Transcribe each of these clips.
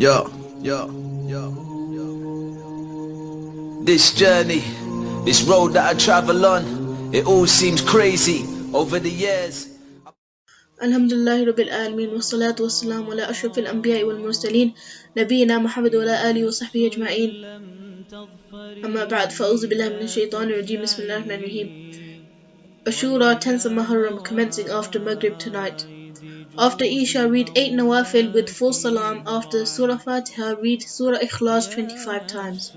Yo, yo, this journey, this road that I travel on, it all seems crazy over the years. Alhamdulillahi Rabbil Alameen wassalatu wassalamu ala ashrafil anbiya'i wal mursaleen nabiyina Muhammad wa ala alihi wa sahbihi ajma'in. Amma ba'd, fa'udhu billahi minash shaitanir rajeem. Bismillahir rahmanir rahim. Ashura, 10th of Muharram, commencing after Maghrib tonight. After Isha, read 8 Nawafil with full salam. After Surah Fatiha, read Surah Ikhlas 25 times.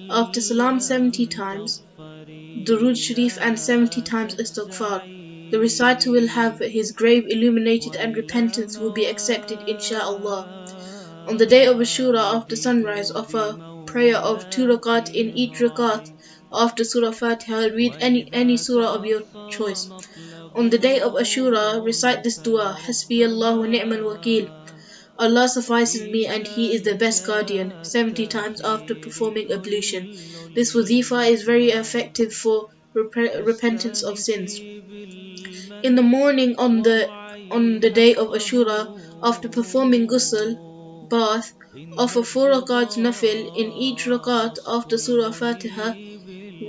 After Salam 70 times, Durood Sharif and 70 times Istighfar. The reciter will have his grave illuminated and repentance will be accepted insha'Allah. On the day of Ashura, after sunrise, offer prayer of 2 rakat. In each rakat, after Surah Fatiha, read any surah of your choice. On the day of Ashura, recite this dua: Hasbi Allah wa ni'mal wakeel. Allah suffices me and He is the best guardian, 70 times after performing ablution. This wazifa is very effective for repentance of sins. In the morning on the day of Ashura, after performing ghusl, bath, offer 4 rakats nafil. In each rakat after Surah Fatiha,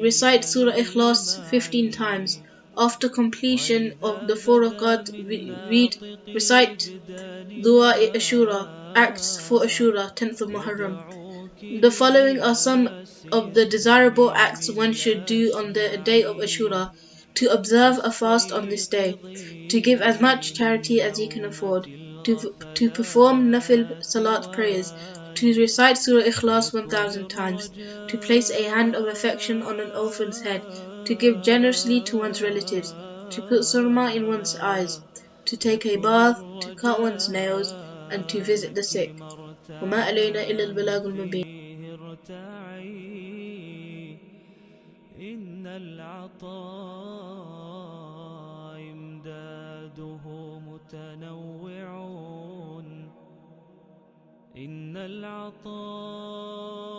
recite Surah Ikhlas 15 times. After completion of the 4 rakat, recite Dua Ashura, Acts for Ashura, 10th of Muharram. The following are some of the desirable acts one should do on the day of Ashura: to observe a fast on this day, to give as much charity as he can afford, to perform nafil salat prayers, to recite Surah Ikhlas 1000 times, to place a hand of affection on an orphan's head, to give generously to one's relatives, to put surma in one's eyes, to take a bath, to cut one's nails, and to visit the sick. وما علينا إلا البلاغ المبين. إن العطاء إمداده متنوع إن العطاء